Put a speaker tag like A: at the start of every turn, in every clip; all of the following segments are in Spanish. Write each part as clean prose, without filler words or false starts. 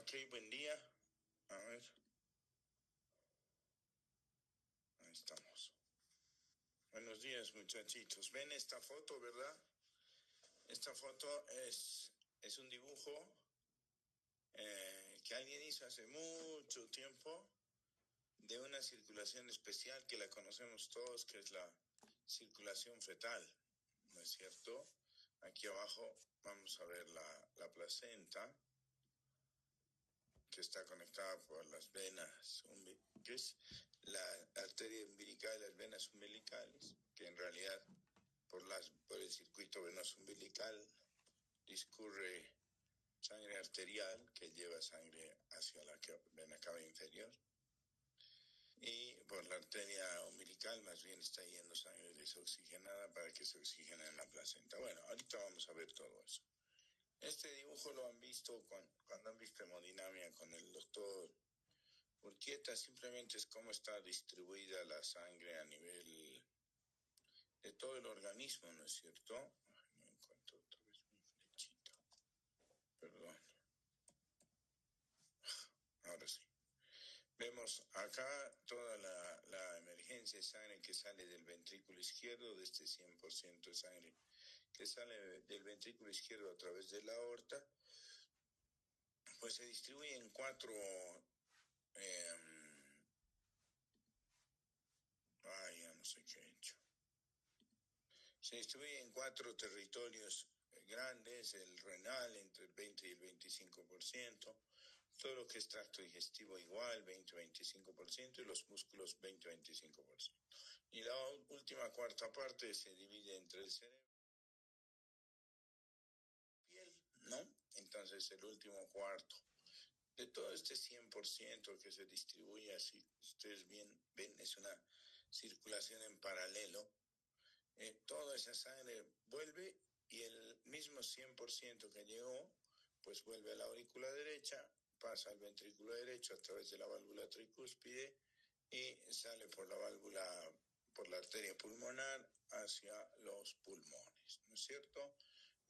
A: Ok, buen día. A ver. Ahí estamos. Buenos días, muchachitos. ¿Ven esta foto, verdad? Esta foto es un dibujo que alguien hizo hace mucho tiempo de una circulación especial que la conocemos todos, que es la circulación fetal, ¿no es cierto? Aquí abajo vamos a ver la placenta, que está conectada por las venas, que es la arteria umbilical y las venas umbilicales, que en realidad por el circuito venoso umbilical discurre sangre arterial que lleva sangre hacia la vena cava inferior, y por la arteria umbilical más bien está yendo sangre desoxigenada para que se oxigene en la placenta. Bueno, ahorita vamos a ver todo eso. Este dibujo lo han visto cuando han visto hemodinamia con el doctor Urquieta. Simplemente es cómo está distribuida la sangre a nivel de todo el organismo, ¿no es cierto? Ay, no encuentro otra vez mi flechita. Perdón. Ahora sí. Vemos acá toda la emergencia de sangre que sale del ventrículo izquierdo, de este 100% de sangre que sale del ventrículo izquierdo a través de la aorta, pues se distribuye en cuatro... ya no sé qué he hecho. Se distribuye en cuatro territorios grandes: el renal entre el 20 y el 25%, todo lo que es tracto digestivo igual, 20-25%, y los músculos 20-25%. Y la última cuarta parte se divide entre el cerebro y la piel, ¿no? Entonces el último cuarto de todo este 100% que se distribuye así, ustedes bien ven, es una circulación en paralelo. Toda esa sangre vuelve y el mismo 100% que llegó, pues vuelve a la aurícula derecha, pasa al ventrículo derecho a través de la válvula tricúspide y sale por la arteria pulmonar hacia los pulmones, ¿no es cierto?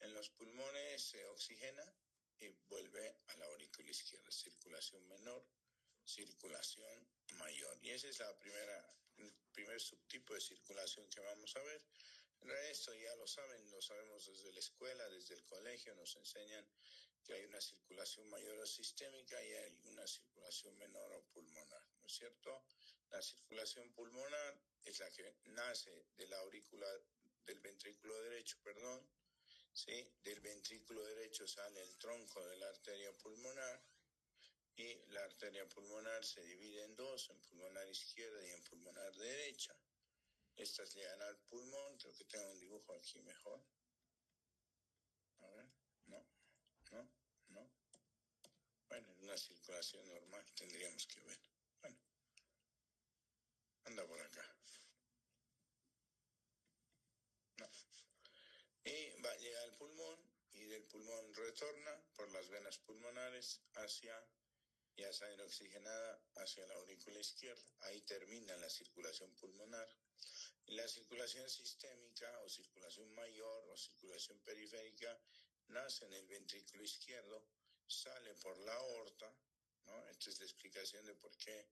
A: En los pulmones se oxigena y vuelve a la aurícula izquierda. Circulación menor, circulación mayor. Y ese es el primer subtipo de circulación que vamos a ver. El resto ya lo sabemos desde la escuela, desde el colegio, nos enseñan que hay una circulación mayor o sistémica y hay una circulación menor o pulmonar, ¿no es cierto? La circulación pulmonar es la que nace de la del ventrículo derecho, ¿sí? Del ventrículo derecho sale el tronco de la arteria pulmonar, y la arteria pulmonar se divide en dos, en pulmonar izquierda y en pulmonar derecha. Estas llegan al pulmón. Creo que tengo un dibujo aquí mejor. A ver, no. Bueno, en una circulación normal tendríamos que ver. Bueno, anda por acá. No. Y va a llegar al pulmón, y del pulmón retorna por las venas pulmonares hacia ya sangre oxigenada hacia la aurícula izquierda. Ahí termina la circulación pulmonar. Y la circulación sistémica o circulación mayor o circulación periférica nace en el ventrículo izquierdo, sale por la aorta, ¿no? Esta es la explicación de por qué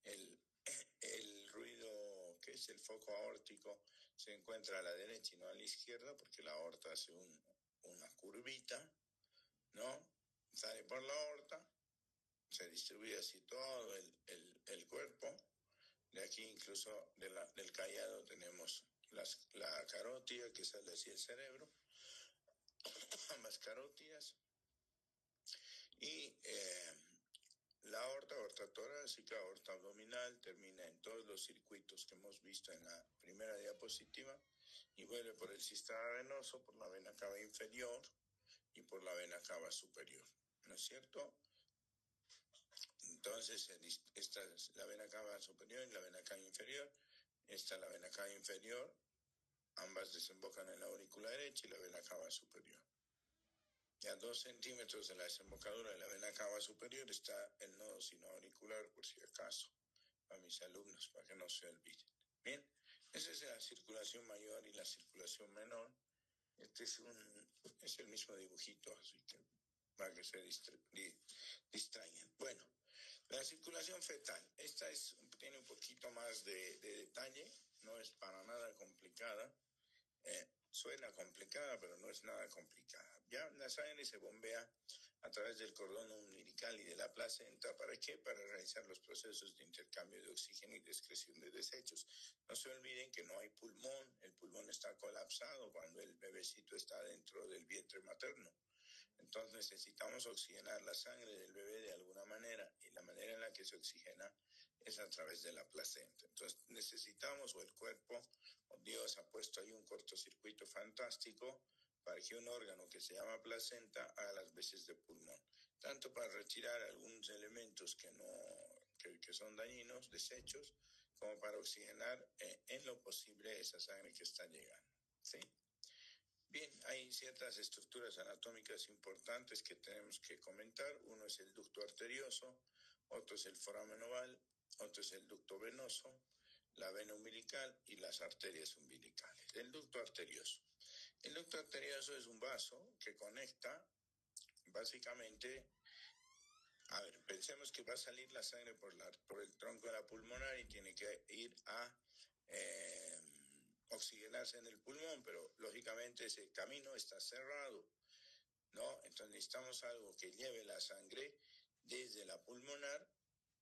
A: el ruido, que es el foco aórtico, se encuentra a la derecha y no a la izquierda, porque la aorta hace una curvita, ¿no? Sale por la aorta, se distribuye así todo el cuerpo. De aquí, incluso del callado, tenemos la carótida que sale hacia el cerebro, ambas carótidas, y la aorta torácica, aorta abdominal, termina en todos los circuitos que hemos visto en la primera diapositiva y vuelve por el sistema venoso, por la vena cava inferior y por la vena cava superior, ¿no es cierto? Entonces, esta es la vena cava superior y la vena cava inferior. Esta es la vena cava inferior, ambas desembocan en la aurícula derecha y la vena cava superior. Y a 2 centímetros de la desembocadura de la vena cava superior está el nodo sinoauricular, por si acaso, a mis alumnos, para que no se olviden. Bien, esa es la circulación mayor y la circulación menor. Este es el mismo dibujito, así que para que se distraigan. Bueno, la circulación fetal, esta tiene un poquito más de detalle, no es para nada complicada. Suena complicada, pero no es nada complicada. Ya la sangre se bombea a través del cordón umbilical y de la placenta. ¿Para qué? Para realizar los procesos de intercambio de oxígeno y de excreción de desechos. No se olviden que no hay pulmón. El pulmón está colapsado cuando el bebecito está dentro del vientre materno. Entonces necesitamos oxigenar la sangre del bebé de alguna manera, y la manera en la que se oxigena es a través de la placenta. Entonces necesitamos, o el cuerpo, o Dios ha puesto ahí un cortocircuito fantástico para que un órgano que se llama placenta haga las veces de pulmón, tanto para retirar algunos elementos que son dañinos, desechos, como para oxigenar en lo posible esa sangre que está llegando, ¿sí? Bien, hay ciertas estructuras anatómicas importantes que tenemos que comentar. Uno es el ducto arterioso, otro es el foramen oval, otro es el ducto venoso, la vena umbilical y las arterias umbilicales. El ducto arterioso. El ducto arterioso es un vaso que conecta, básicamente, pensemos que va a salir la sangre por el tronco de la pulmonar y tiene que ir a oxigenarse en el pulmón, pero lógicamente ese camino está cerrado, ¿no? Entonces necesitamos algo que lleve la sangre desde la pulmonar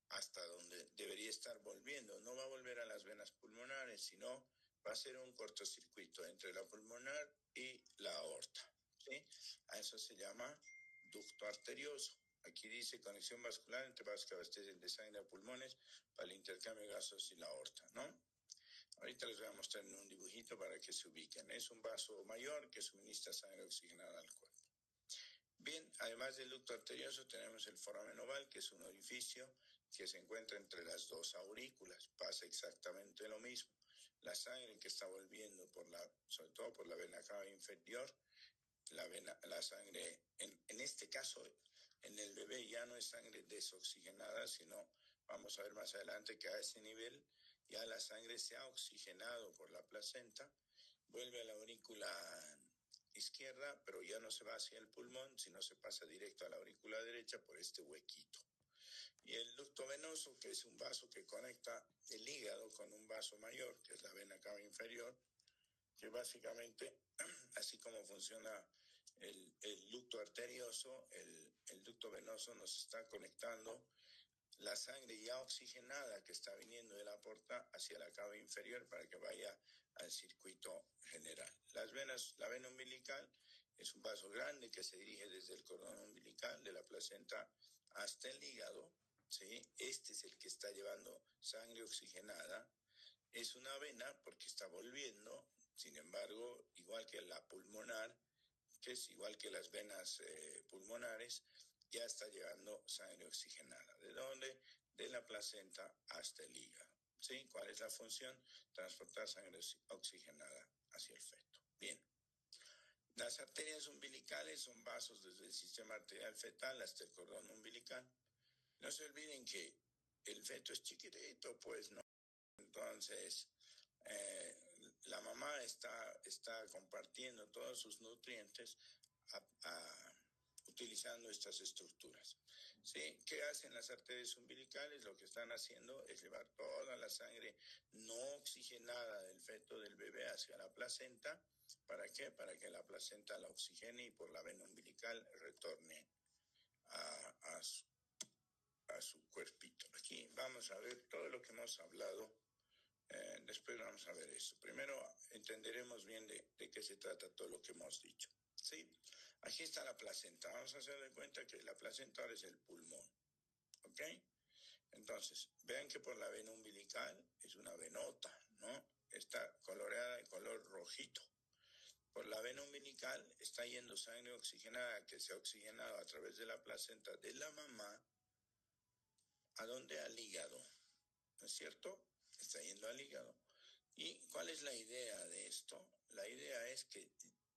A: hasta donde debería estar volviendo. No va a volver a las venas pulmonares, sino va a ser un cortocircuito entre la pulmonar y la aorta, ¿sí? A eso se llama ducto arterioso. Aquí dice conexión vascular entre vasos que abastecen de sangre a pulmones para el intercambio de gases y la aorta, ¿no? Ahorita les voy a mostrar en un dibujito para que se ubiquen. Es un vaso mayor que suministra sangre oxigenada al cuerpo. Bien, además del ducto arterioso tenemos el foramen oval, que es un orificio que se encuentra entre las dos aurículas. Pasa exactamente lo mismo. La sangre que está volviendo sobre todo por la vena cava inferior, la sangre, en este caso, en el bebé ya no es sangre desoxigenada, sino vamos a ver más adelante que a ese nivel ya la sangre se ha oxigenado por la placenta, vuelve a la aurícula izquierda, pero ya no se va hacia el pulmón, sino se pasa directo a la aurícula derecha por este huequito. Y el ducto venoso, que es un vaso que conecta el hígado con un vaso mayor, que es la vena cava inferior, que básicamente, así como funciona el ducto arterioso, el ducto venoso nos está conectando la sangre ya oxigenada que está viniendo de la aorta hacia la cava inferior para que vaya al circuito general. La vena umbilical es un vaso grande que se dirige desde el cordón umbilical de la placenta hasta el hígado, ¿sí? Este es el que está llevando sangre oxigenada. Es una vena porque está volviendo, sin embargo, igual que la pulmonar, que es igual que las venas pulmonares, ya está llevando sangre oxigenada. ¿De dónde? De la placenta hasta el hígado. ¿Sí? ¿Cuál es la función? Transportar sangre oxigenada hacia el feto. Bien. Las arterias umbilicales son vasos desde el sistema arterial fetal hasta el cordón umbilical. No se olviden que el feto es chiquitito, pues no. Entonces, la mamá está compartiendo todos sus nutrientes utilizando estas estructuras. ¿Sí? ¿Qué hacen las arterias umbilicales? Lo que están haciendo es llevar toda la sangre no oxigenada del feto del bebé hacia la placenta. ¿Para qué? Para que la placenta la oxigene y por la vena umbilical retorne a su cuerpito. Aquí vamos a ver todo lo que hemos hablado. Después vamos a ver eso. Primero entenderemos bien de qué se trata todo lo que hemos dicho. ¿Sí? Aquí está la placenta. Vamos a hacer de cuenta que la placenta ahora es el pulmón. ¿Ok? Entonces, vean que por la vena umbilical es una venota, ¿no? Está coloreada de color rojito. Por la vena umbilical está yendo sangre oxigenada que se ha oxigenado a través de la placenta de la mamá. ¿A dónde? Al hígado. ¿No es cierto? Está yendo al hígado. ¿Y cuál es la idea de esto? La idea es que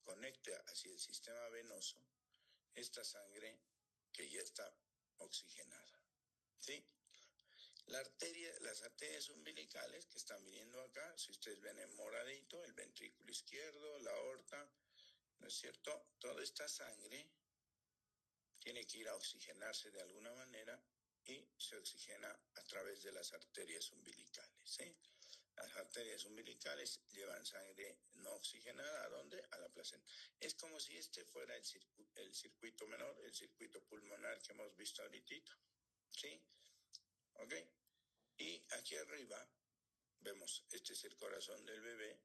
A: conecte hacia el sistema venoso esta sangre que ya está oxigenada. ¿Sí? Las arterias umbilicales que están viniendo acá, si ustedes ven en moradito, el ventrículo izquierdo, la aorta, ¿no es cierto? Toda esta sangre tiene que ir a oxigenarse de alguna manera y se oxigena a través de las arterias umbilicales, ¿sí? Las arterias umbilicales llevan sangre no oxigenada, ¿a dónde? A la placenta. Es como si este fuera el circuito menor, el circuito pulmonar que hemos visto ahorita, ¿sí? ¿Ok? Y aquí arriba vemos, este es el corazón del bebé.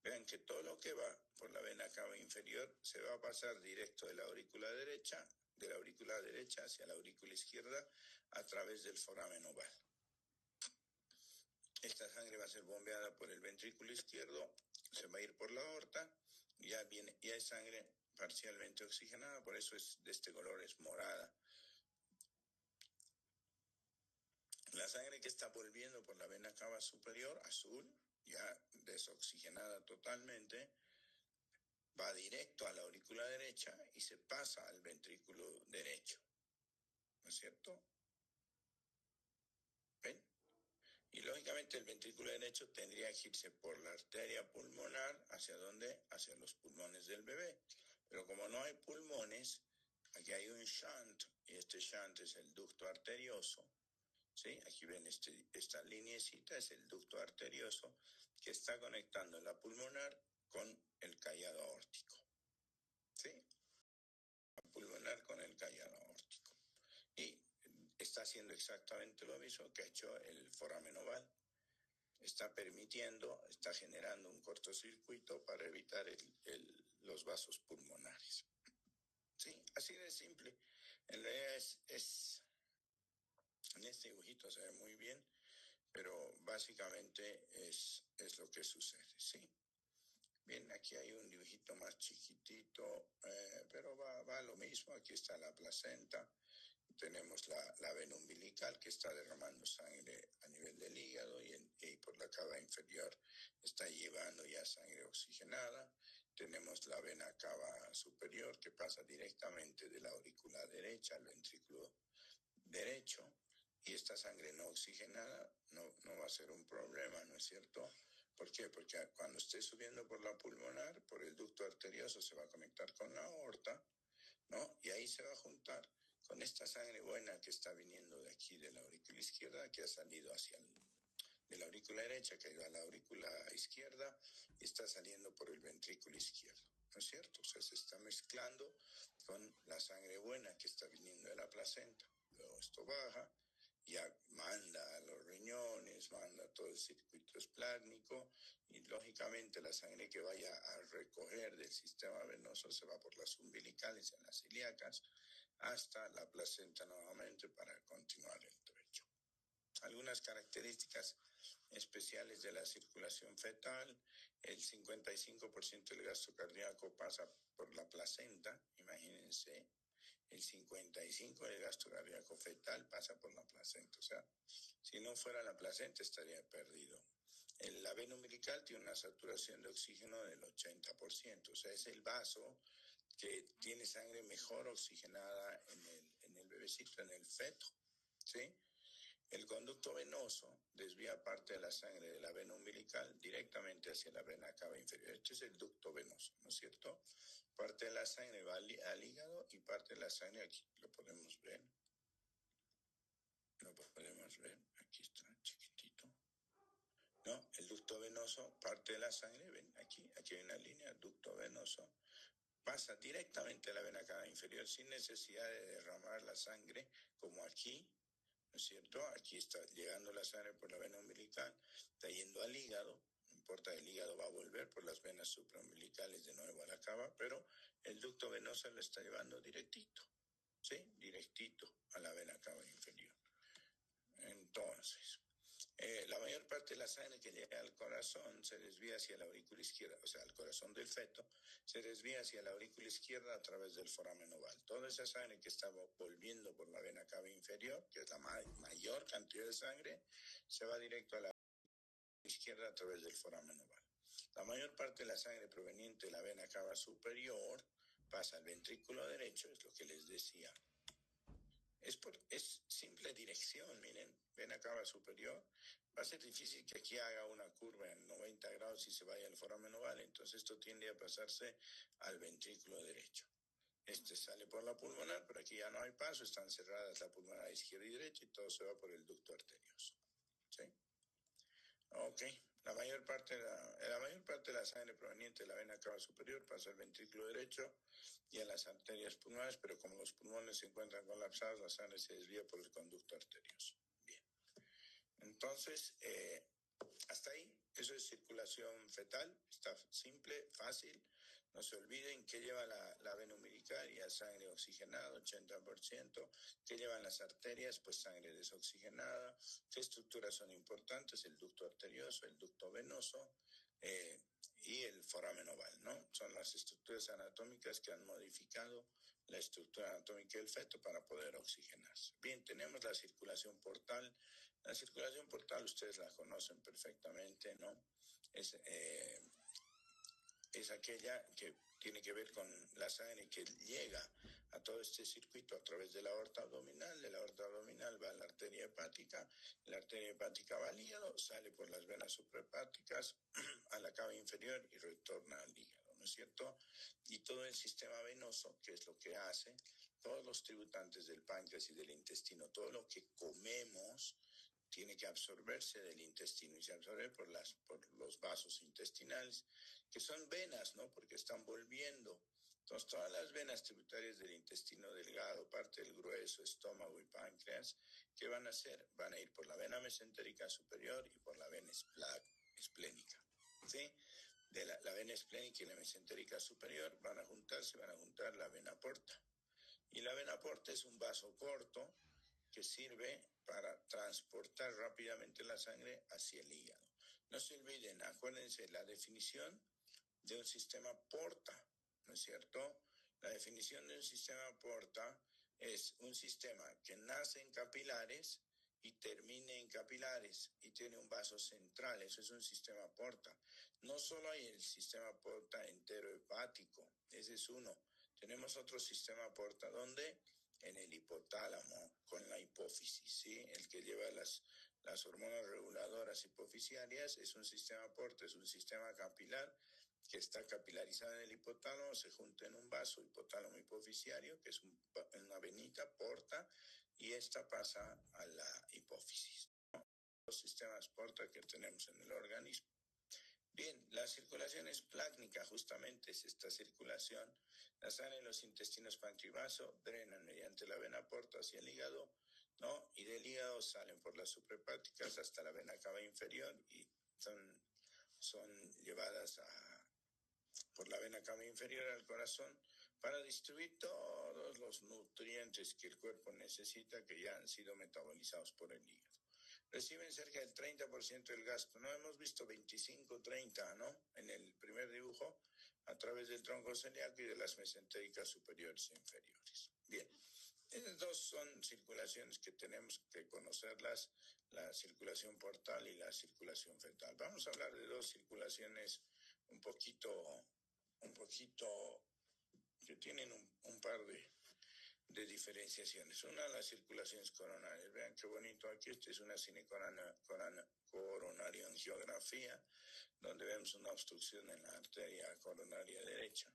A: Vean que todo lo que va por la vena cava inferior se va a pasar directo de la aurícula derecha hacia la aurícula izquierda a través del foramen oval. Esta sangre va a ser bombeada por el ventrículo izquierdo, se va a ir por la aorta, ya es sangre parcialmente oxigenada, por eso es de este color, es morada. La sangre que está volviendo por la vena cava superior, azul, ya desoxigenada totalmente, va directo a la aurícula derecha y se pasa al ventrículo derecho, ¿no es cierto? ¿Ven? Y lógicamente el ventrículo derecho tendría que irse por la arteria pulmonar, ¿hacia dónde? Hacia los pulmones del bebé. Pero como no hay pulmones, aquí hay un shunt, y este shunt es el ducto arterioso, ¿sí? Aquí ven esta lineecita, es el ducto arterioso que está conectando la pulmonar con el callado aórtico, ¿sí? La pulmonar con el callado aórtico. Y está haciendo exactamente lo mismo que ha hecho el foramen oval. Está generando un cortocircuito para evitar los vasos pulmonares. Sí, así de simple. En realidad en este dibujito se ve muy bien, pero básicamente es lo que sucede, ¿sí? Bien, aquí hay un dibujito más chiquitito, pero va lo mismo. Aquí está la placenta. Tenemos la vena umbilical que está derramando sangre a nivel del hígado y por la cava inferior está llevando ya sangre oxigenada. Tenemos la vena cava superior que pasa directamente de la aurícula derecha al ventrículo derecho, y esta sangre no oxigenada no va a ser un problema, ¿no es cierto? ¿Por qué? Porque cuando esté subiendo por la pulmonar, por el ducto arterioso, se va a conectar con la aorta, ¿no? Y ahí se va a juntar con esta sangre buena que está viniendo de aquí, de la aurícula izquierda, que ha salido de la aurícula derecha, que ha ido a la aurícula izquierda, y está saliendo por el ventrículo izquierdo, ¿no es cierto? O sea, se está mezclando con la sangre buena que está viniendo de la placenta. Luego esto baja, ya manda a los riñones, manda a todo el circuito esplácnico, y lógicamente la sangre que vaya a recoger del sistema venoso se va por las umbilicales en las ilíacas hasta la placenta nuevamente para continuar el trecho. Algunas características especiales de la circulación fetal: el 55% del gasto cardíaco pasa por la placenta, imagínense. El 55% del gasto cardíaco fetal pasa por la placenta. O sea, si no fuera la placenta estaría perdido. La vena umbilical tiene una saturación de oxígeno del 80%. O sea, es el vaso que tiene sangre mejor oxigenada en el bebecito, en el feto, ¿sí? El conducto venoso desvía parte de la sangre de la vena umbilical directamente hacia la vena cava inferior. Este es el ducto venoso, ¿no es cierto? Parte de la sangre va al hígado y parte de la sangre, aquí lo podemos ver. Aquí está, chiquitito. ¿No? El ducto venoso, parte de la sangre, ven, aquí hay una línea, ducto venoso, pasa directamente a la vena cava inferior sin necesidad de derramar la sangre, como aquí, ¿no es cierto? Aquí está llegando la sangre por la vena umbilical, está yendo al hígado, no importa, el hígado va a volver por las venas supraumbilicales de nuevo a la cava, pero el ducto venoso lo está llevando directito, ¿sí? Directito a la vena cava inferior. Entonces, la mayor parte de la sangre que llega al corazón se desvía hacia la aurícula izquierda, o sea, al corazón del feto, se desvía hacia la aurícula izquierda a través del foramen oval. Toda esa sangre que está volviendo por la vena cava inferior, que es la mayor cantidad de sangre, se va directo a la izquierda a través del foramen oval. La mayor parte de la sangre proveniente de la vena cava superior pasa al ventrículo derecho, es lo que les decía. Es simple dirección, miren, vena cava superior. Va a ser difícil que aquí haga una curva en 90 grados y se vaya al foramen oval, entonces esto tiende a pasarse al ventrículo derecho. Sale por la pulmonar, pero aquí ya no hay paso, están cerradas la pulmonar izquierda y derecha y todo se va por el ducto arterioso. ¿Sí? Ok, la mayor parte de la sangre proveniente de la vena cava superior pasa al ventrículo derecho y a las arterias pulmonares, pero como los pulmones se encuentran colapsados, la sangre se desvía por el conducto arterioso. Bien, entonces, hasta ahí, eso es circulación fetal, está simple, fácil. No se olviden que lleva la vena umbilical, sangre oxigenada, 80%, que llevan las arterias, pues sangre desoxigenada. ¿Qué estructuras son importantes? El ducto arterioso, el ducto venoso y el foramen oval, ¿no? Son las estructuras anatómicas que han modificado la estructura anatómica del feto para poder oxigenarse. Bien, tenemos la circulación portal. La circulación portal ustedes la conocen perfectamente, ¿no? Es aquella que tiene que ver con la sangre que llega a todo este circuito a través de la aorta abdominal. De la aorta abdominal va a la arteria hepática va al hígado, sale por las venas suprahepáticas a la cava inferior y retorna al hígado, ¿no es cierto? Y todo el sistema venoso, que es lo que hace, todos los tributantes del páncreas y del intestino, todo lo que comemos, tiene que absorberse del intestino y se absorbe por los vasos intestinales, que son venas, ¿no? Porque están volviendo. Entonces, todas las venas tributarias del intestino delgado, parte del grueso, estómago y páncreas, ¿qué van a hacer? Van a ir por la vena mesentérica superior y por la vena esplénica, ¿sí? De la vena esplénica y la mesentérica superior van a juntar la vena porta. Y la vena porta es un vaso corto que sirve para transportar rápidamente la sangre hacia el hígado. No se olviden, acuérdense la definición de un sistema porta, ¿no es cierto? La definición de un sistema porta es un sistema que nace en capilares y termine en capilares y tiene un vaso central. Eso es un sistema porta. No solo hay el sistema porta entero hepático, ese es uno. Tenemos otro sistema porta donde en el hipotálamo con la hipófisis, ¿sí? El que lleva las hormonas reguladoras hipofisiarias es un sistema porta, es un sistema capilar que está capilarizado en el hipotálamo, se junta en un vaso hipotálamo hipofisiario, que es una venita porta, y esta pasa a la hipófisis. Los sistemas porta que tenemos en el organismo. Bien, la circulación es plácnica, justamente es esta circulación. La sangre en los intestinos páncreas y vaso drenan mediante la vena porta hacia el hígado, ¿no? Y del hígado salen por las suprahepáticas hasta la vena cava inferior y son llevadas por la vena cava inferior al corazón para distribuir todos los nutrientes que el cuerpo necesita que ya han sido metabolizados por el hígado. Reciben cerca del 30% del gasto. No hemos visto 25, 30, ¿no? En el primer dibujo, a través del tronco celíaco y de las mesentéricas superiores e inferiores. Bien, esas dos son circulaciones que tenemos que conocerlas, la circulación portal y la circulación fetal. Vamos a hablar de dos circulaciones un poquito que tienen un par de diferenciaciones. Una, las circulaciones coronarias. Vean qué bonito aquí. Esta es una coronarioangiografía, donde vemos una obstrucción en la arteria coronaria derecha.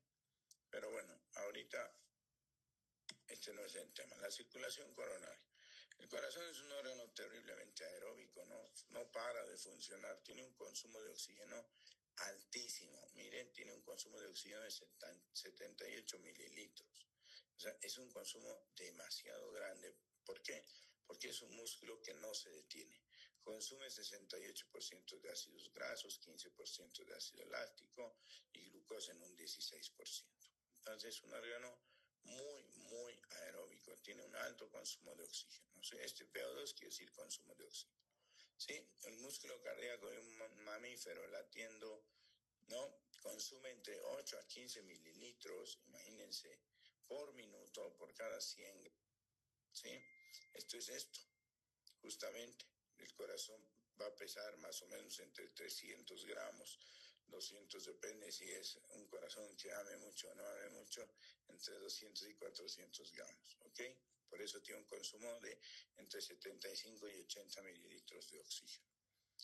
A: Pero bueno, ahorita este no es el tema. La circulación coronaria. El corazón es un órgano terriblemente aeróbico, no para de funcionar. Tiene un consumo de oxígeno altísimo. Miren, tiene un consumo de oxígeno de 78 mililitros. O sea, es un consumo demasiado grande. ¿Por qué? Porque es un músculo que no se detiene. Consume 68% de ácidos grasos, 15% de ácido láctico y glucosa en un 16%. Entonces, es un órgano muy, muy aeróbico. Tiene un alto consumo de oxígeno. O sea, PO2 quiere decir consumo de oxígeno. ¿Sí? El músculo cardíaco de un mamífero latiendo, ¿no? Consume entre 8 a 15 mililitros, imagínense, por minuto, por cada 100. ¿Sí? Esto, justamente. El corazón va a pesar más o menos entre 300 gramos, 200, depende si es un corazón que ame mucho o no ame mucho, entre 200 y 400 gramos, ¿ok? Por eso tiene un consumo de entre 75 y 80 mililitros de oxígeno.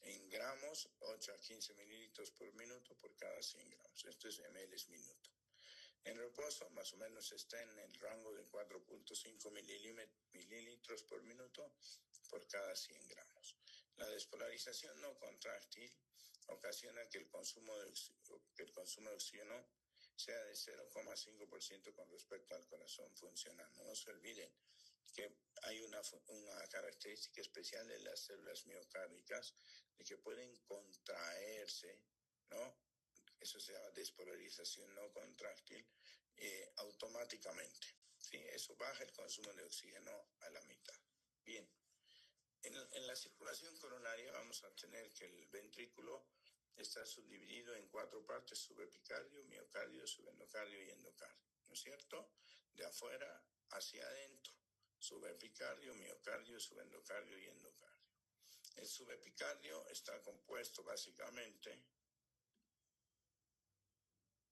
A: En gramos, 8 a 15 mililitros por minuto por cada 100 gramos. Esto es ml minuto. En reposo, más o menos está en el rango de 4.5 mililitros por minuto por cada 100 gramos. La despolarización no contráctil ocasiona que el consumo de oxígeno sea de 0,5% con respecto al corazón funcionando. No se olviden que hay una característica especial de las células miocárdicas de que pueden contraerse, ¿no? Eso se llama despolarización no contráctil, automáticamente. ¿Sí? Eso baja el consumo de oxígeno a la mitad. Bien, en la circulación coronaria vamos a tener que el ventrículo está subdividido en 4 partes: subepicardio, miocardio, subendocardio y endocardio, ¿no es cierto? De afuera hacia adentro: subepicardio, miocardio, subendocardio y endocardio. El subepicardio está compuesto básicamente,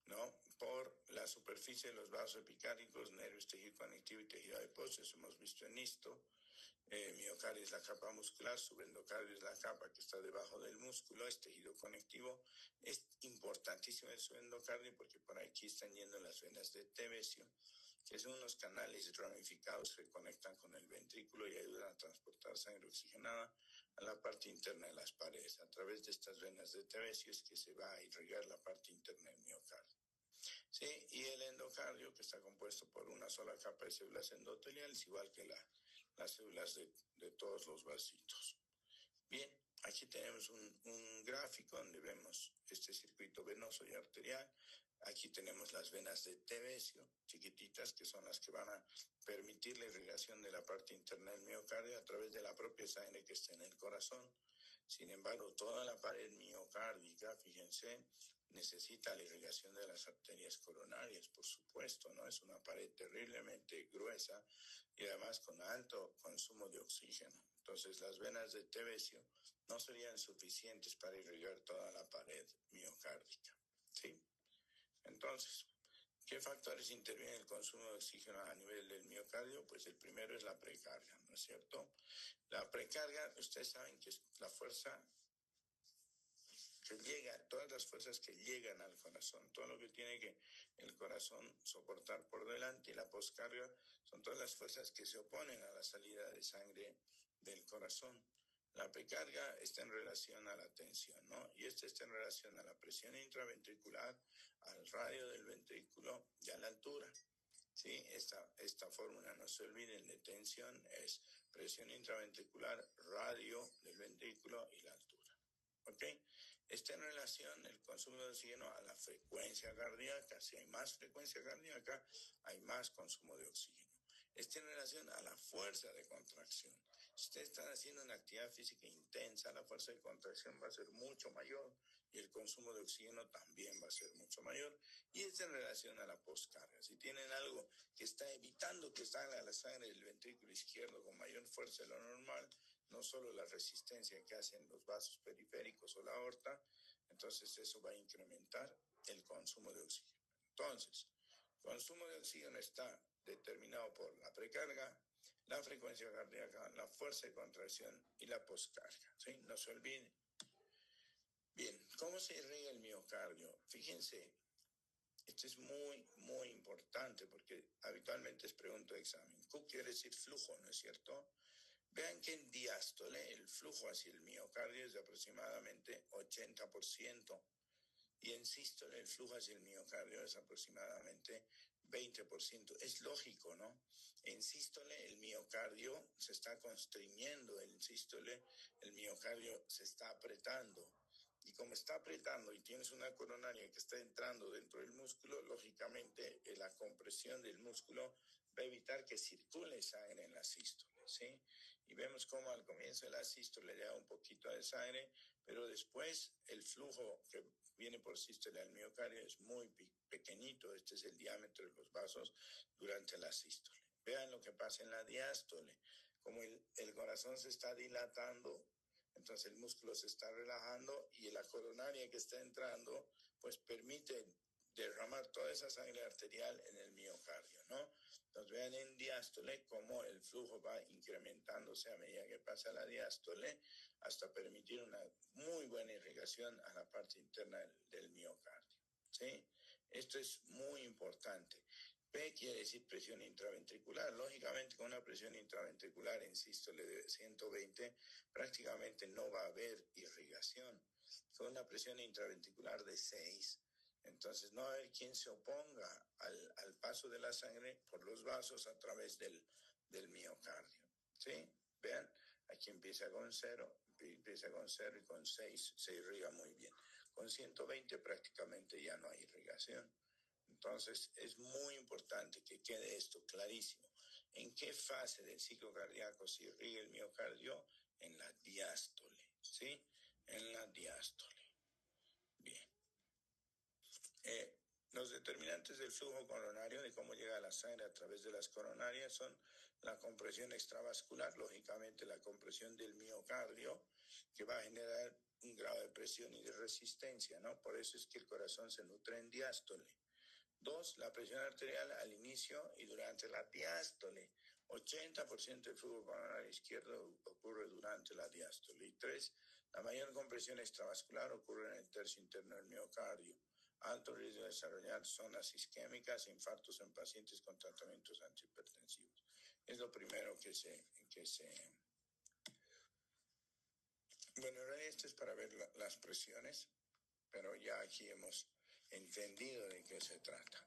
A: ¿no?, por la superficie de los vasos epicárdicos, nervios, tejido conectivo y tejido adiposo. Eso hemos visto en esto. Miocardio es la capa muscular, subendocardio es la capa que está debajo del músculo, es tejido conectivo. Es importantísimo el subendocardio porque por aquí están yendo las venas de Tébesio, que son unos canales ramificados que conectan con el ventrículo y ayudan a transportar sangre oxigenada a la parte interna de las paredes. A través de estas venas de Tébesio es que se va a irrigar la parte interna del miocardio. ¿Sí? Y el endocardio, que está compuesto por una sola capa de células endoteliales, igual que las células de todos los vasitos. Bien, aquí tenemos un gráfico donde vemos este circuito venoso y arterial. Aquí tenemos las venas de Tébesio, chiquititas, que son las que van a permitir la irrigación de la parte interna del miocardio a través de la propia sangre que está en el corazón. Sin embargo, toda la pared miocárdica, fíjense, necesita la irrigación de las arterias coronarias, por supuesto, ¿no? Es una pared terriblemente gruesa y además con alto consumo de oxígeno. Entonces, las venas de Tébesio no serían suficientes para irrigar toda la pared miocárdica, ¿sí? Entonces, ¿qué factores intervienen en el consumo de oxígeno a nivel del miocardio? Pues el primero es la precarga, ¿no es cierto? La precarga, ustedes saben que es la fuerza que llega, todas las fuerzas que llegan al corazón, todo lo que tiene que el corazón soportar por delante, y la poscarga son todas las fuerzas que se oponen a la salida de sangre del corazón. La precarga está en relación a la tensión, ¿no? Y esta está en relación a la presión intraventricular, al radio del ventrículo y a la altura. ¿Sí? Esta fórmula, no se olviden, de tensión es presión intraventricular, radio del ventrículo y la altura. ¿Ok? Está en relación el consumo de oxígeno a la frecuencia cardíaca. Si hay más frecuencia cardíaca, hay más consumo de oxígeno. Está en relación a la fuerza de contracción. Si ustedes están haciendo una actividad física intensa, la fuerza de contracción va a ser mucho mayor y el consumo de oxígeno también va a ser mucho mayor. Y está en relación a la poscarga. Si tienen algo que está evitando que salga la sangre del ventrículo izquierdo con mayor fuerza de lo normal, no solo la resistencia que hacen los vasos periféricos o la aorta, entonces eso va a incrementar el consumo de oxígeno. Entonces, el consumo de oxígeno está determinado por la precarga, la frecuencia cardíaca, la fuerza de contracción y la poscarga, ¿sí? No se olviden. Bien, ¿cómo se irriga el miocardio? Fíjense, esto es muy, muy importante porque habitualmente es pregunta de examen. Q quiere decir flujo, ¿no es cierto? Vean que en diástole el flujo hacia el miocardio es de aproximadamente 80% y en sístole el flujo hacia el miocardio es aproximadamente 20%. Es lógico, ¿no? En sístole el miocardio se está constriñendo, en sístole el miocardio se está apretando. Y como está apretando y tienes una coronaria que está entrando dentro del músculo, lógicamente la compresión del músculo va a evitar que circule sangre en la sístole, ¿sí? Y vemos cómo al comienzo de la sístole le da un poquito de sangre, pero después el flujo que viene por sístole al miocardio es muy pequeñito. Este es el diámetro de los vasos durante la sístole. Vean lo que pasa en la diástole. Como el corazón se está dilatando, entonces el músculo se está relajando y la coronaria que está entrando, pues permite derramar toda esa sangre arterial en el miocardio, ¿no? Entonces vean en diástole cómo el flujo va incrementándose a medida que pasa la diástole hasta permitir una muy buena irrigación a la parte interna del miocardio, ¿sí? Esto es muy importante. P quiere decir presión intraventricular. Lógicamente, con una presión intraventricular en sístole de 120, prácticamente no va a haber irrigación. Con una presión intraventricular de 6, entonces no va a haber quien se oponga al paso de la sangre por los vasos a través del miocardio. ¿Sí? Vean, aquí empieza con 0 y con 6 se irriga muy bien. Con 120 prácticamente ya no hay irrigación. Entonces es muy importante que quede esto clarísimo. ¿En qué fase del ciclo cardíaco se irriga el miocardio? En la diástole, ¿sí? En la diástole. Bien. Los determinantes del flujo coronario, de cómo llega la sangre a través de las coronarias, son la compresión extravascular, lógicamente la compresión del miocardio, que va a generar un grado de presión y de resistencia, ¿no? Por eso es que el corazón se nutre en diástole. 2, la presión arterial al inicio y durante la diástole. 80% del flujo coronario izquierdo ocurre durante la diástole. Y 3, la mayor compresión extravascular ocurre en el tercio interno del miocardio. Alto riesgo de desarrollar zonas isquémicas e infartos en pacientes con tratamientos antihipertensivos. Es lo primero que se... Bueno, en realidad esto es para ver las presiones, pero ya aquí hemos entendido de qué se trata.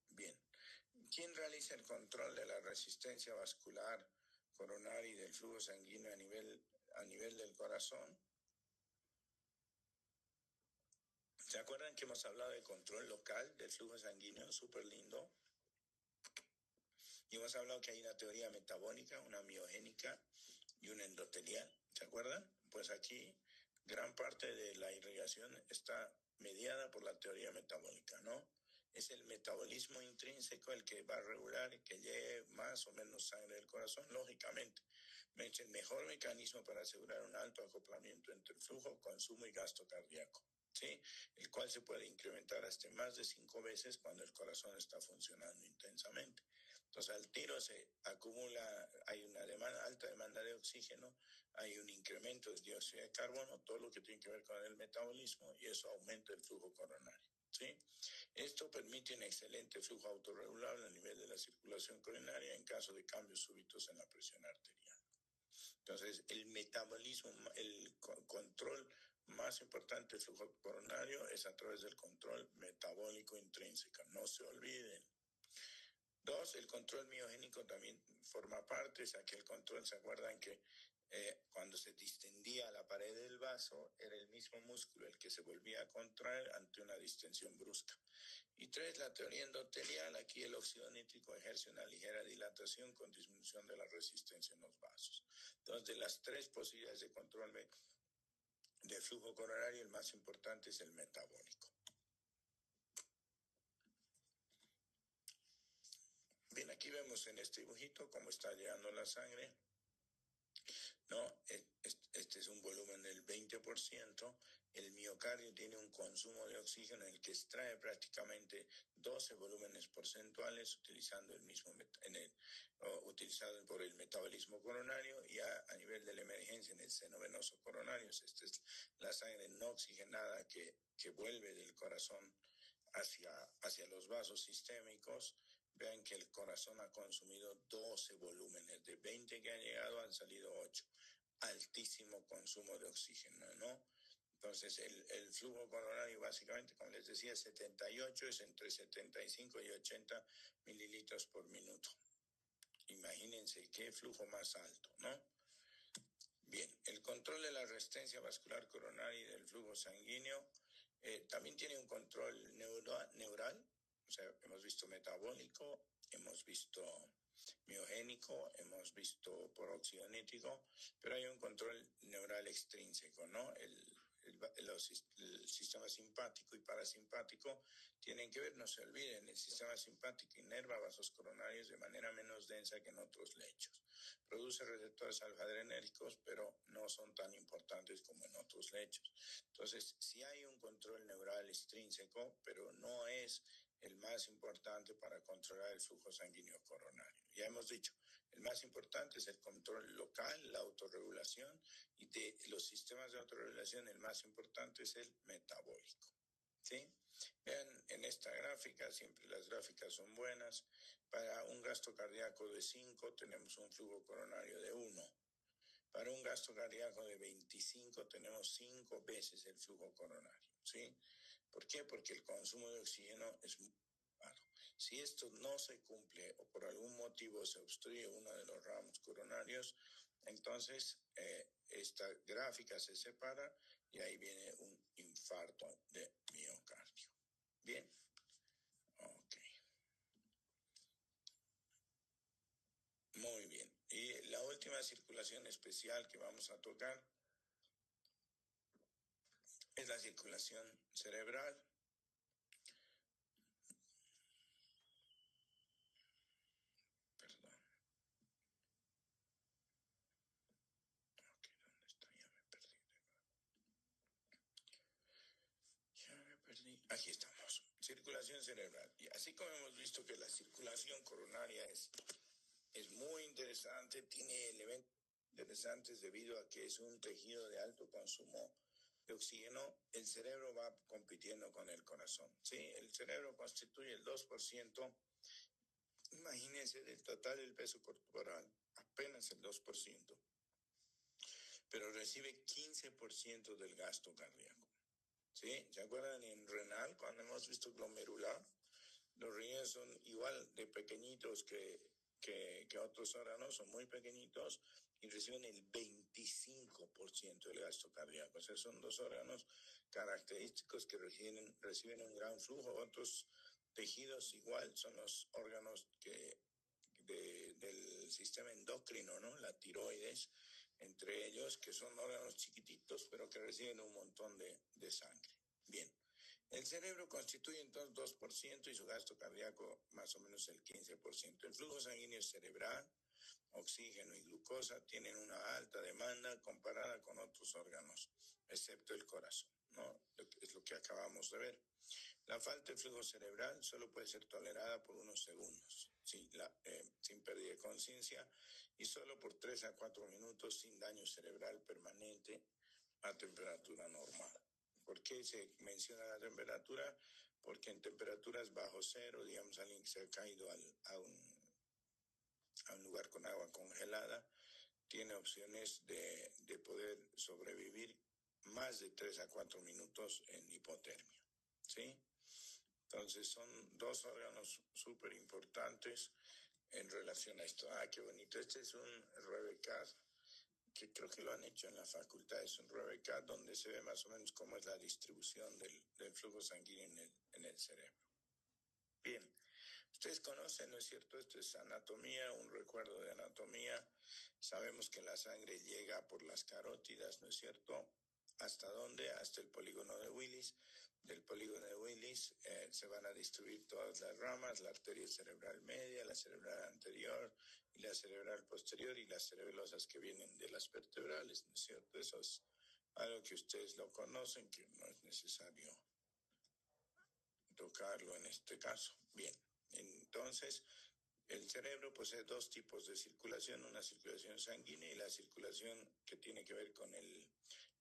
A: Bien. ¿Quién realiza el control de la resistencia vascular coronaria y del flujo sanguíneo a nivel del corazón? ¿Se acuerdan que hemos hablado de control local del flujo sanguíneo? Súper lindo. Y hemos hablado que hay una teoría metabólica, una miogénica y una endotelial. ¿Se acuerdan? Pues aquí gran parte de la irrigación está mediada por la teoría metabólica, ¿no? Es el metabolismo intrínseco el que va a regular que llegue más o menos sangre del corazón, lógicamente. Es el mejor mecanismo para asegurar un alto acoplamiento entre el flujo, consumo y gasto cardíaco, ¿sí? El cual se puede incrementar hasta más de 5 veces cuando el corazón está funcionando intensamente. Entonces, al tiro se acumula, hay una alta demanda de oxígeno, hay un incremento de dióxido de carbono, todo lo que tiene que ver con el metabolismo, y eso aumenta el flujo coronario, ¿sí? Esto permite un excelente flujo autorregulable a nivel de la circulación coronaria en caso de cambios súbitos en la presión arterial. Entonces, el metabolismo, el control más importante del flujo coronario es a través del control metabólico intrínseco. No se olviden. 2, el control miogénico también forma parte, o sea que el control, ¿se acuerdan que cuando se distendía la pared del vaso, era el mismo músculo el que se volvía a contraer ante una distensión brusca? Y 3, la teoría endotelial, aquí el óxido nítrico ejerce una ligera dilatación con disminución de la resistencia en los vasos. Entonces, de las 3 posibilidades de control de flujo coronario, el más importante es el metabólico. Bien, aquí vemos en este dibujito cómo está llegando la sangre, ¿no? Este es un volumen del 20%. El miocardio tiene un consumo de oxígeno en el que extrae prácticamente 12 volúmenes porcentuales utilizando el mismo utilizado por el metabolismo coronario, y a nivel de la emergencia en el seno venoso coronario. Esta es la sangre no oxigenada que vuelve del corazón hacia los vasos sistémicos. Vean que el corazón ha consumido 12 volúmenes, de 20 que han llegado han salido 8. Altísimo consumo de oxígeno, ¿no? Entonces, el flujo coronario básicamente, como les decía, 78 es entre 75 y 80 mililitros por minuto. Imagínense qué flujo más alto, ¿no? Bien, el control de la resistencia vascular coronaria y del flujo sanguíneo también tiene un control neural. O sea, hemos visto metabólico, hemos visto miogénico, hemos visto por óxido nítrico, pero hay un control neural extrínseco, ¿no? El sistema simpático y parasimpático tienen que ver, no se olviden, el sistema simpático inerva vasos coronarios de manera menos densa que en otros lechos. Produce receptores alfa-adrenérgicos, pero no son tan importantes como en otros lechos. Entonces, sí hay un control neural extrínseco, pero no es el más importante para controlar el flujo sanguíneo coronario. Ya hemos dicho, el más importante es el control local, la autorregulación, y de los sistemas de autorregulación el más importante es el metabólico. ¿sí? Vean en esta gráfica, siempre las gráficas son buenas. Para un gasto cardíaco de 5 tenemos un flujo coronario de 1. Para un gasto cardíaco de 25 tenemos 5 veces el flujo coronario, ¿sí? ¿Por qué? Porque el consumo de oxígeno es muy elevado. Si esto no se cumple o por algún motivo se obstruye uno de los ramos coronarios, entonces esta gráfica se separa y ahí viene un infarto de miocardio. Bien, ok. Muy bien. Y la última circulación especial que vamos a tocar es la circulación cerebral. Perdón. Ok, ¿dónde está? Ya me perdí. Aquí estamos. Circulación cerebral. Y así como hemos visto que la circulación coronaria es muy interesante, tiene elementos interesantes debido a que es un tejido de alto consumo de oxígeno, el cerebro va compitiendo con el corazón. ¿Sí? El cerebro constituye el 2%. Imagínense, del total del peso corporal, apenas el 2%, pero recibe 15% del gasto cardíaco. ¿Sí? ¿Se acuerdan en renal cuando hemos visto glomerular? Los riñones son igual de pequeñitos que otros órganos, son muy pequeñitos y reciben el 25% del gasto cardíaco. O sea, son dos órganos característicos que reciben un gran flujo. Otros tejidos igual son los órganos del sistema endocrino, ¿no? La tiroides, entre ellos, que son órganos chiquititos, pero que reciben un montón de sangre. Bien, el cerebro constituye entonces 2% y su gasto cardíaco más o menos el 15%. El flujo sanguíneo cerebral, oxígeno y glucosa tienen una alta demanda comparada con otros órganos, excepto el corazón, ¿no? Es lo que acabamos de ver. La falta de flujo cerebral solo puede ser tolerada por unos segundos, sin pérdida de conciencia, y solo por 3 a 4 minutos sin daño cerebral permanente a temperatura normal. ¿Por qué se menciona la temperatura? Porque en temperaturas bajo cero, digamos, alguien que se ha caído a un lugar con agua congelada, tiene opciones de poder sobrevivir más de 3 a 4 minutos en hipotermia, ¿sí? Entonces son dos órganos súper importantes en relación a esto. Ah, qué bonito. Este es un Rebecat, que creo que lo han hecho en la facultad. Es un Rebecat donde se ve más o menos cómo es la distribución del flujo sanguíneo en el cerebro. Bien, ustedes conocen, ¿no es cierto? Esto es anatomía, un recuerdo de anatomía. Sabemos que la sangre llega por las carótidas, ¿no es cierto? ¿Hasta dónde? Hasta el polígono de Willis. Del polígono de Willis se van a distribuir todas las ramas, la arteria cerebral media, la cerebral anterior y la cerebral posterior y las cerebelosas que vienen de las vertebrales, ¿no es cierto? Eso es algo que ustedes lo conocen, que no es necesario tocarlo en este caso. Bien, entonces el cerebro posee dos tipos de circulación, una circulación sanguínea y la circulación que tiene que ver con el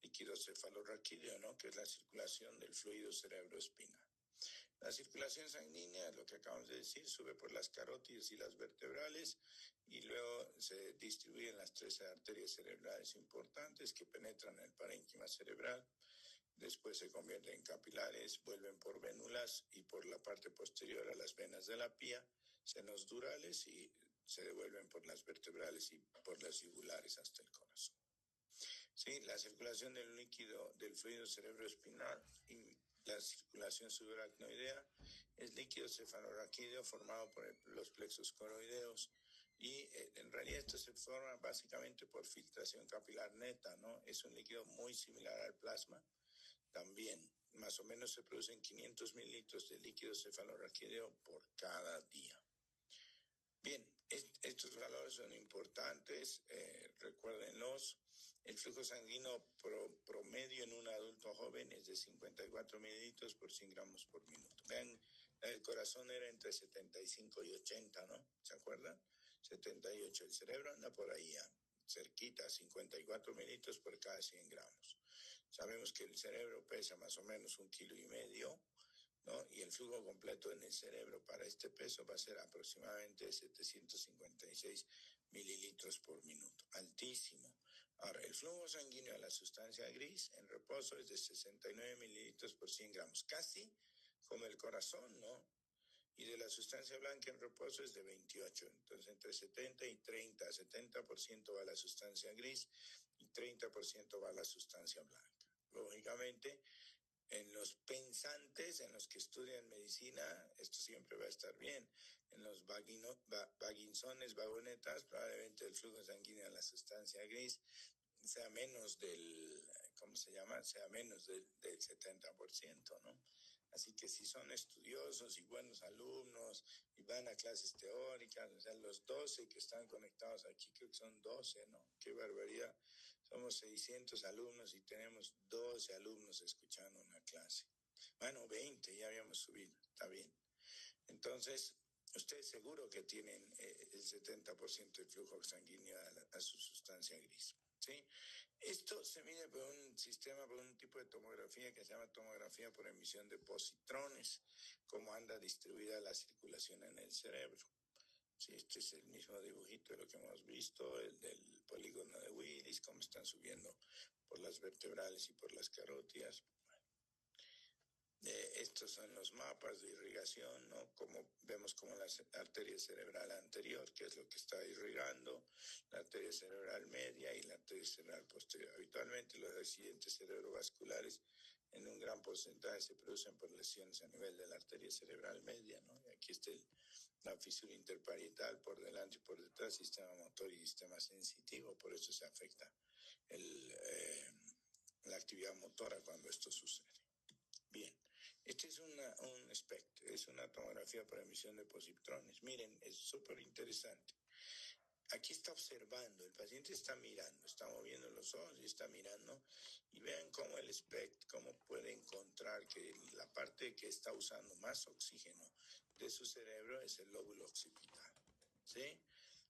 A: líquido cefalorraquídeo, ¿no? Que es la circulación del fluido cerebroespinal. La circulación sanguínea, lo que acabamos de decir, sube por las carótidas y las vertebrales y luego se distribuye en las 13 arterias cerebrales importantes que penetran el parénquima cerebral. Después se convierten en capilares, vuelven por vénulas y por la parte posterior a las venas de la pía, senos durales y se devuelven por las vertebrales y por las yugulares hasta el corazón. Sí, la circulación del líquido del fluido cerebroespinal y la circulación subaracnoidea es líquido cefalorraquídeo formado por los plexos coroideos y en realidad esto se forma básicamente por filtración capilar neta, ¿no? Es un líquido muy similar al plasma. También, más o menos se producen 500 mililitros de líquido cefalorraquídeo por cada día. Bien, estos valores son importantes, recuérdenlos. El flujo sanguíneo promedio en un adulto joven es de 54 mililitros por 100 gramos por minuto. Vean, el corazón era entre 75 y 80, ¿no? ¿Se acuerdan? 78. El cerebro anda por ahí, cerquita, 54 mililitros por cada 100 gramos. Sabemos que el cerebro pesa más o menos 1,5 kilos, ¿no? Y el flujo completo en el cerebro para este peso va a ser aproximadamente 756 mililitros por minuto. Altísimo. Ahora, el flujo sanguíneo a la sustancia gris en reposo es de 69 mililitros por 100 gramos, casi como el corazón, ¿no? Y de la sustancia blanca en reposo es de 28. Entonces, entre 70 y 30, 70% va a la sustancia gris y 30% va a la sustancia blanca. Lógicamente, en los pensantes, en los que estudian medicina, esto siempre va a estar bien. En los vaguinzones, vagonetas, probablemente el flujo sanguíneo a la sustancia gris sea menos del, ¿cómo se llama? Sea menos del 70%, ¿no? Así que si son estudiosos y buenos alumnos y van a clases teóricas, o sea, los 12 que están conectados aquí, creo que son 12, ¿no? Qué barbaridad. Somos 600 alumnos y tenemos 12 alumnos escuchando una clase. Bueno, 20, ya habíamos subido, está bien. Entonces, ustedes seguro que tienen el 70% del flujo sanguíneo a su sustancia gris. ¿Sí? Esto se mide por un sistema, por un tipo de tomografía que se llama tomografía por emisión de positrones, cómo anda distribuida la circulación en el cerebro. Sí, este es el mismo dibujito de lo que hemos visto, el del polígono de Willis, cómo están subiendo por las vertebrales y por las carótidas. Estos son los mapas de irrigación, ¿no? Como vemos como la arteria cerebral anterior, que es lo que está irrigando, la arteria cerebral media y la arteria cerebral posterior. Habitualmente los accidentes cerebrovasculares en un gran porcentaje se producen por lesiones a nivel de la arteria cerebral media, ¿no? Y aquí está la fisura interparietal por delante y por detrás, sistema motor y sistema sensitivo, por eso se afecta la actividad motora cuando esto sucede. Bien, este es un SPECT, es una tomografía por emisión de positrones. Miren, es súper interesante. Aquí está observando, el paciente está mirando, está moviendo los ojos y está mirando. Y vean cómo el SPECT, cómo puede encontrar que la parte que está usando más oxígeno de su cerebro es el lóbulo occipital. ¿Sí?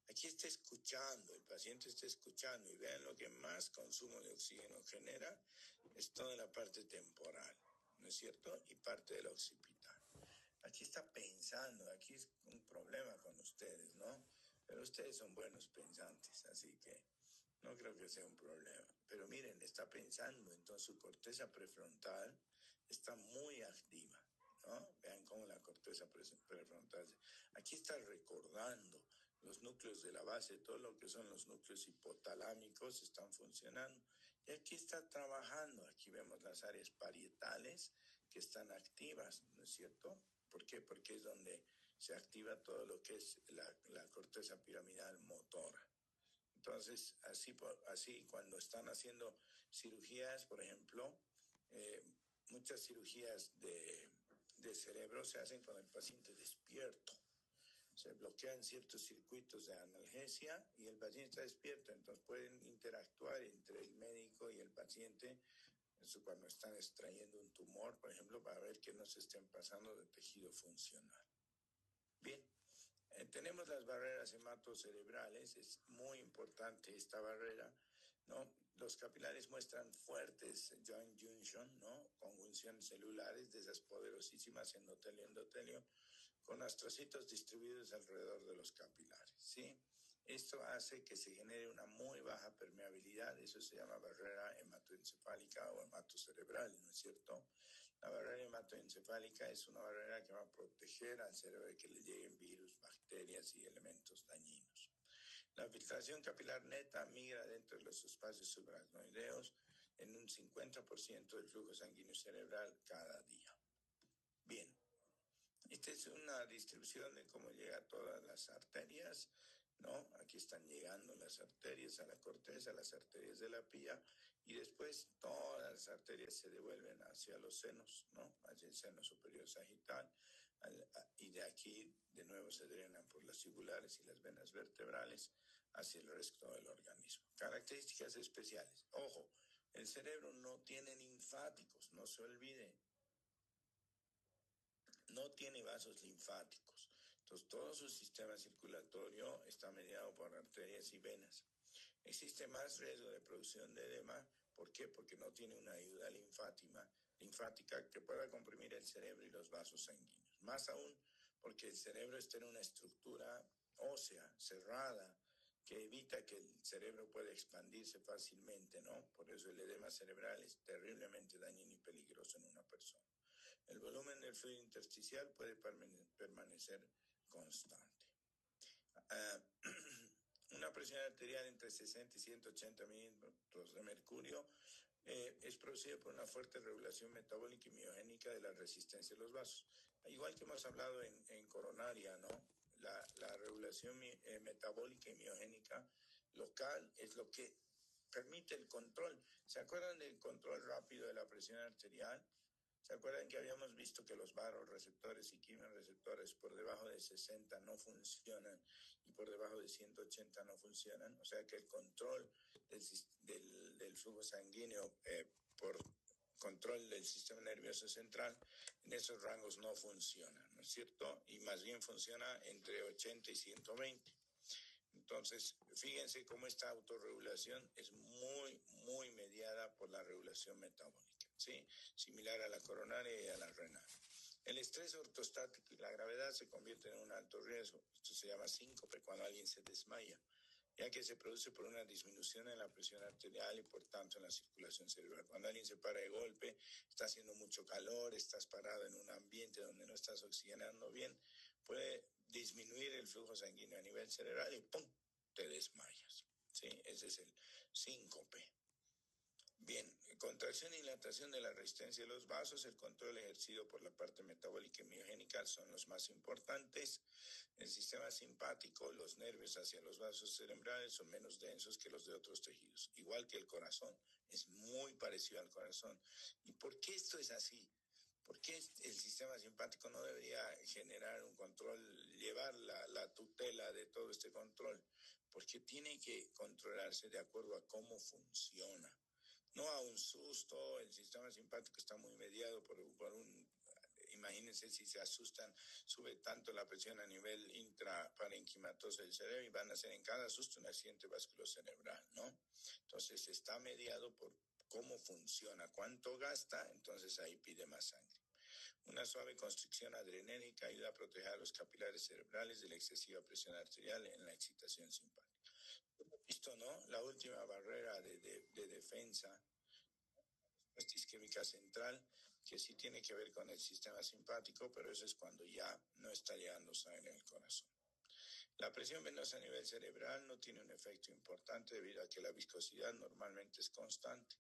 A: Aquí está escuchando, el paciente está escuchando y vean lo que más consumo de oxígeno genera es toda la parte temporal, ¿no es cierto? Y parte del occipital. Aquí está pensando, aquí es un problema con ustedes, ¿no? Pero ustedes son buenos pensantes, así que no creo que sea un problema. Pero miren, está pensando, entonces su corteza prefrontal está muy activa, ¿no? Vean cómo la corteza prefrontal. Aquí está recordando los núcleos de la base, todo lo que son los núcleos hipotalámicos están funcionando. Y aquí está trabajando, aquí vemos las áreas parietales que están activas, ¿no es cierto? ¿Por qué? Porque es donde se activa todo lo que es la corteza piramidal motora. Entonces, así cuando están haciendo cirugías, por ejemplo, muchas cirugías de cerebro se hacen con el paciente despierto. Se bloquean ciertos circuitos de analgesia y el paciente está despierto, entonces pueden interactuar entre el médico y el paciente cuando están extrayendo un tumor, por ejemplo, para ver que no se estén pasando de tejido funcional. Bien, tenemos las barreras hematocerebrales, es muy importante esta barrera, ¿no? Los capilares muestran fuertes joint junction, ¿no? Conjunciones celulares de esas poderosísimas endotelio-endotelio, con astrocitos distribuidos alrededor de los capilares, ¿sí? Esto hace que se genere una muy baja permeabilidad, eso se llama barrera hematoencefálica o hematocerebral, ¿no es cierto? La barrera hematoencefálica es una barrera que va a proteger al cerebro de que le lleguen virus, bacterias y elementos dañinos. La filtración capilar neta migra dentro de los espacios subaracnoideos en un 50% del flujo sanguíneo cerebral cada día. Bien. Esta es una distribución de cómo llega a todas las arterias, ¿no? Aquí están llegando las arterias a la corteza, las arterias de la pía, y después todas las arterias se devuelven hacia los senos, ¿no? Hacia el seno superior sagital, y de aquí de nuevo se drenan por las yugulares y las venas vertebrales hacia el resto del organismo. Características especiales. Ojo, el cerebro no tiene linfáticos, no se olvide. No tiene vasos linfáticos. Entonces, todo su sistema circulatorio está mediado por arterias y venas. Existe más riesgo de producción de edema ¿Por qué? Porque no tiene una ayuda linfática que pueda comprimir el cerebro y los vasos sanguíneos. Más aún, porque el cerebro está en una estructura ósea, cerrada, que evita que el cerebro pueda expandirse fácilmente, ¿no? Por eso el edema cerebral es terriblemente dañino y peligroso en una persona. El volumen del fluido intersticial puede permanecer constante. Una presión arterial entre 60 y 180 milímetros de mercurio es producida por una fuerte regulación metabólica y miogénica de la resistencia de los vasos. Igual que hemos hablado en coronaria, ¿no? La regulación metabólica y miogénica local es lo que permite el control. ¿Se acuerdan del control rápido de la presión arterial? ¿Se acuerdan que habíamos visto que los vasoreceptores y quimioreceptores por debajo de 60 no funcionan y por debajo de 180 no funcionan? O sea que el control del flujo sanguíneo por control del sistema nervioso central en esos rangos no funciona, ¿no es cierto? Y más bien funciona entre 80 y 120. Entonces, fíjense cómo esta autorregulación es muy mediada por la regulación metabólica, ¿sí? Similar a la coronaria y a la renal. El estrés ortostático y la gravedad se convierten en un alto riesgo. Esto se llama síncope cuando alguien se desmaya, ya que se produce por una disminución en la presión arterial y por tanto en la circulación cerebral. Cuando alguien se para de golpe, está haciendo mucho calor, estás parado en un ambiente donde no estás oxigenando bien, puede disminuir el flujo sanguíneo a nivel cerebral y ¡pum!, te desmayas, ¿sí? Ese es el síncope. Bien, contracción y dilatación de la resistencia de los vasos, el control ejercido por la parte metabólica y miogénica son los más importantes. El sistema simpático, los nervios hacia los vasos cerebrales son menos densos que los de otros tejidos, igual que el corazón, es muy parecido al corazón. ¿Y por qué esto es así? ¿Por qué el sistema simpático no debería generar un control, llevar la tutela de todo este control? Porque tiene que controlarse de acuerdo a cómo funciona. No a un susto, el sistema simpático está muy mediado por un... Imagínense si se asustan, sube tanto la presión a nivel intraparenquimatoso del cerebro y van a hacer en cada susto un accidente vasculocerebral, ¿no? Entonces está mediado por cómo funciona, cuánto gasta, entonces ahí pide más sangre. Una suave constricción adrenérgica ayuda a proteger a los capilares cerebrales de la excesiva presión arterial en la excitación simpática. Visto, ¿no? La última barrera de defensa isquémica central, que sí tiene que ver con el sistema simpático, pero eso es cuando ya no está llegando sangre al corazón. La presión venosa a nivel cerebral no tiene un efecto importante debido a que la viscosidad normalmente es constante.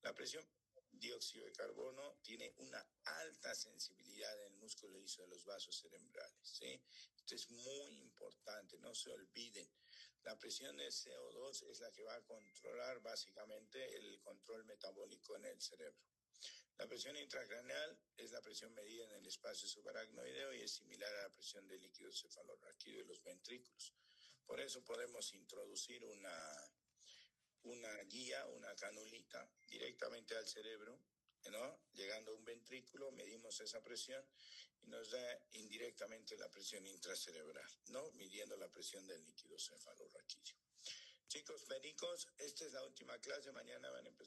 A: La presión dióxido de carbono tiene una alta sensibilidad en el músculo liso de los vasos cerebrales, ¿sí? Esto es muy importante, no se olviden. La presión del CO2 es la que va a controlar básicamente el control metabólico en el cerebro. La presión intracraneal es la presión medida en el espacio subaracnoideo y es similar a la presión del líquido cefalorraquídeo de los ventrículos. Por eso podemos introducir una guía, una canulita directamente al cerebro, ¿no? Llegando a un ventrículo, medimos esa presión y nos da indirectamente la presión intracerebral, ¿no? Midiendo la presión del líquido cefalorraquídeo. Chicos, pericos, esta es la última clase, mañana van a empezar